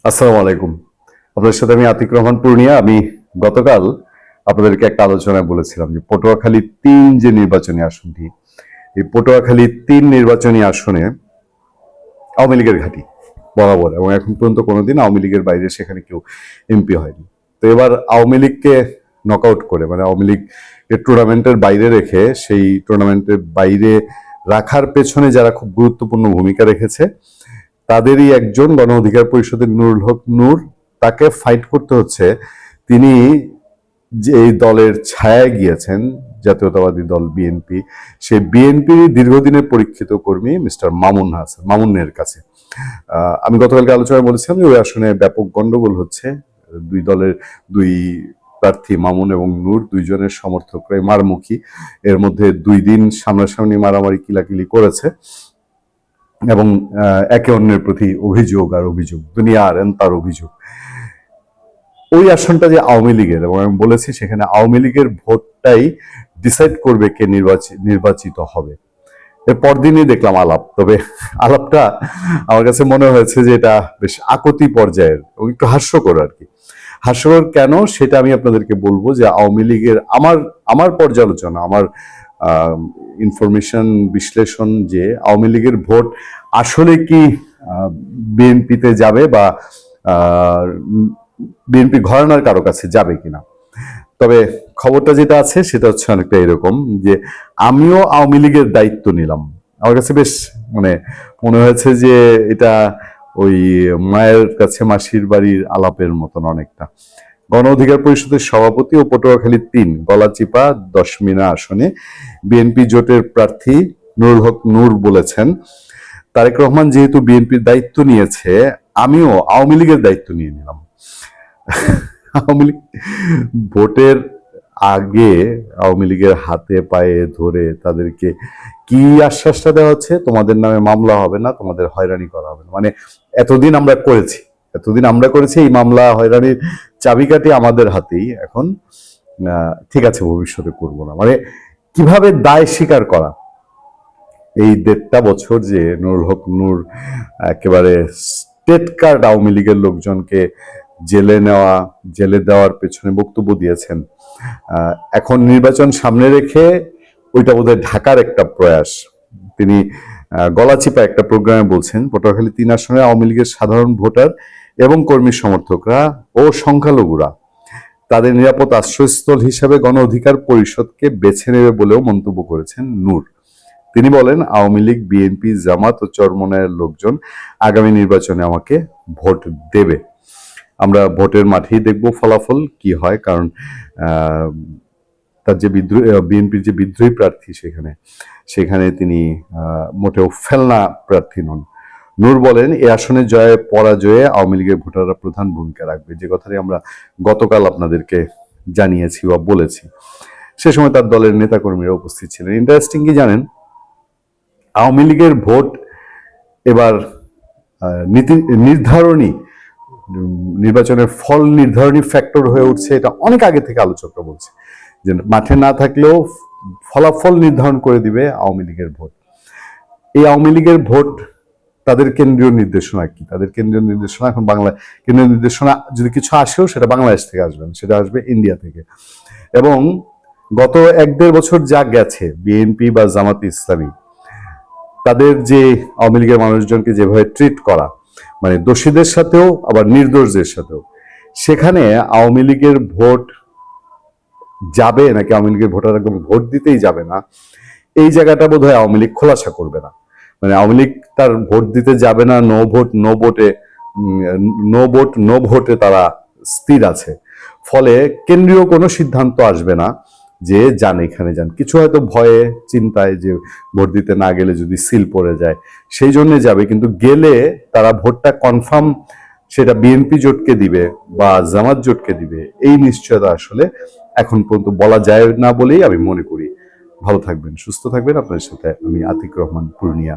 আসসালামু আলাইকুম। আপনাদের সাথে আমি আতিক রহমান পূর্ণিয়া। আমি গতকাল আপনাদেরকে একটা আলোচনায় বলেছিলাম যে পটুয়াখালী ৩ যে নির্বাচনী আসনটি, এই পটুয়াখালী ৩ নির্বাচনী আসনে আওয়ামী লীগের ঘাঁটি বরাবর, এবং এখন পর্যন্ত কোনোদিন আওয়ামী লীগের বাইরে সেখানে কেউ এমপি হয়নি। তো এবার আওয়ামী লীগকে নকআউট করে, মানে আওয়ামী লীগ টুর্নামেন্টের বাইরে রেখে, সেই টুর্নামেন্টের বাইরে রাখার পেছনে যারা খুব গুরুত্বপূর্ণ ভূমিকা রেখেছে তাদেরই একজন গণ অধিকার পরিষদের নুরুল হক নূর, তাকে ফাইট করতে হচ্ছে। তিনি যে এই দলের ছায়ায় গিয়েছেন, জাতীয়তাবাদী দল বিএনপি, সেই বিএনপির দীর্ঘদিনের পরীক্ষিত কর্মী মিস্টার মামুনের কাছে। আমি গতকালকে আলোচনায় বলেছিলাম যে ওই আসনে ব্যাপক গন্ডগোল হচ্ছে। দুই দলের দুই প্রার্থী মামুন এবং নূর দুইজনের সমর্থকরাই মারমুখী। এর মধ্যে 2 দিন সামনাসামনি মারামারি কিলাকিলি করেছে এবং একে অন্যের প্রতি অভিযোগ আর অভিযোগ, দুনিয়া আর তার অভিযোগ। ওই আসনটা যে আওয়ামী লীগের, এবং আমি বলেছি সেখানে আওয়ামী লীগের ভোটটাই ডিসাইড করবে কে নির্বাচিত হবে। এর পরদিনই দেখলাম আলাপ, তবে আলাপটা আমার কাছে মনে হয়েছে যে এটা বেশ আকতি পর্যায়ের এবং একটু হাস্যকর আর কি। হাস্যকর কেন সেটা আমি আপনাদেরকে বলবো যে আওয়ামী লীগের আমার আমার পর্যালোচনা, আমার ইনফরমেশন বিশ্লেষণ যে আওয়ামী লীগের ভোট আসলে কি বিএনপিতে যাবে বা বিএনপি ঘরানার কারো কাছে যাবে কিনা। তবে খবরটা যেটা আছে সেটা হচ্ছে অনেকটা এরকম যে আমিও আওয়ামী লীগের দায়িত্ব নিলাম। আমার কাছে বেশ মনে হয়েছে যে এটা ওই মায়ের কাছে মাসির বাড়ির আলাপের মতন অনেকটা। গণ অধিকার পরিষদের সভাপতি ও পটুয়াখালী ৩ গলাচিপা ১০ মিনা আসনে বিএনপি জোটের প্রার্থী নুরুল হক নূর বলেছেন, তারেক রহমান যেহেতু বিএনপির দায়িত্ব নিয়েছে, আমিও আওয়ামী লীগের দায়িত্ব নিয়ে নিলাম। আওয়ামী লীগ ভোটের আগে আওয়ামী লীগের হাতে পায়ে ধরে তাদেরকে কি আশ্বাসটা দেওয়া হচ্ছে, তোমাদের নামে মামলা হবে না, তোমাদের হয়রানি করা হবে না। মানে এতদিন আমরা করেছি এই মামলা হয়রানির চাবিকাঠি আমাদের হাতেই, এখন ঠিক আছে ভবিষ্যতে করব না। মানে কিভাবে দায় স্বীকার করা। এই 1.5 বছর যে নুরুল হক নূর একেবারে স্টেট কার্ড আওয়ামী লীগের লোকজনকে জেলে দেওয়ার পেছনে বক্তব্য দিয়েছেন, এখন নির্বাচন সামনে রেখে ওইটা বোধহয় ঢাকার একটা প্রয়াস। তিনি গলাচিপা একটা প্রোগ্রামে বলছেন, পটুয়াখালী 3 আসনে আওয়ামী লীগের সাধারণ ভোটার এবং কর্মী সমর্থকরা ও সংখ্যালঘুরা তাদের নিরাপদ আশ্রয়স্থল হিসাবে গণ অধিকার পরিষদকে বেছে নেবে বলেও মন্তব্য করেছেন নূর। তিনি বলেন, আওয়ামী লীগ, বিএনপি, জামাত ও চরমনায়ের লোকজন আগামী নির্বাচনে আমাকে ভোট দেবে। আমরা ভোটের মাঠেই দেখব ফলাফল কি হয়, কারণ তার যে বিএনপির যে বিদ্রোহী প্রার্থী সেখানে তিনি মোটেও ফেলনা প্রার্থী নন। নূর বলেন, এই আসনে জয়ে পরাজয়ে আওয়ামী লীগের ভোটাররা প্রধান ভূমিকা রাখবে, যে কথাটি আমরা গতকাল আপনাদেরকে জানিয়েছি বা বলেছি। সে সময় তার দলের নেতাকর্মীরা উপস্থিত ছিলেন। ইন্টারেস্টিং কি জানেন, আওয়ামী লীগের ভোট এবার নীতি নির্ধারণী, নির্বাচনের ফল নির্ধারণী ফ্যাক্টর হয়ে উঠছে। এটা অনেক আগে থেকে আলোচকরা বলছে যে মাঠে না থাকলেও ফলাফল নির্ধারণ করে দিবে আওয়ামী লীগের ভোট। এই আওয়ামী লীগের ভোট তাদের কেন্দ্রীয় নির্দেশনা কি? তাদের কেন্দ্রীয় নির্দেশনা এখন কেন্দ্রীয় নির্দেশনা যদি কিছু আসেও সেটা বাংলাদেশ থেকে আসবে না, সেটা আসবে ইন্ডিয়া থেকে। এবং গত 1-1.5 বছর যা গেছে, বিএনপি বা জামাত ইসলামী তাদের যে আওয়ামী লীগের মানুষজনকে যেভাবে ট্রিট করা, মানে দোষীদের সাথেও আবার নির্দোষদের সাথেও, সেখানে আওয়ামী লীগের ভোট যাবে নাকি আওয়ামী লীগের ভোটার একদম ভোট দিতেই যাবে না, এই জায়গাটা বোধহয় আওয়ামী লীগ খোলাসা করবে না। মানে আওয়ামী লীগ তার ভোট দিতে যাবে না, নো ভোটে তারা স্থির আছে। ফলে কেন্দ্রীয় কোনো সিদ্ধান্ত আসবে না যে যান এখানে যান, কিছু হয়তো ভয়ে চিন্তায় যে ভোট দিতে না গেলে যদি সিল পড়ে যায় সেই জন্য যাবে, কিন্তু গেলে তারা ভোটটা কনফার্ম সেটা বিএনপি জোটকে দিবে বা জামাত জোটকে দিবে, এই নিশ্চয়তা আসলে এখন পর্যন্ত বলা যায় না বলেই আমি মনে করি। ভালো থাকবেন, সুস্থ থাকবেন। আপনার সাথে আমি আতিক রহমান পূর্ণিয়া।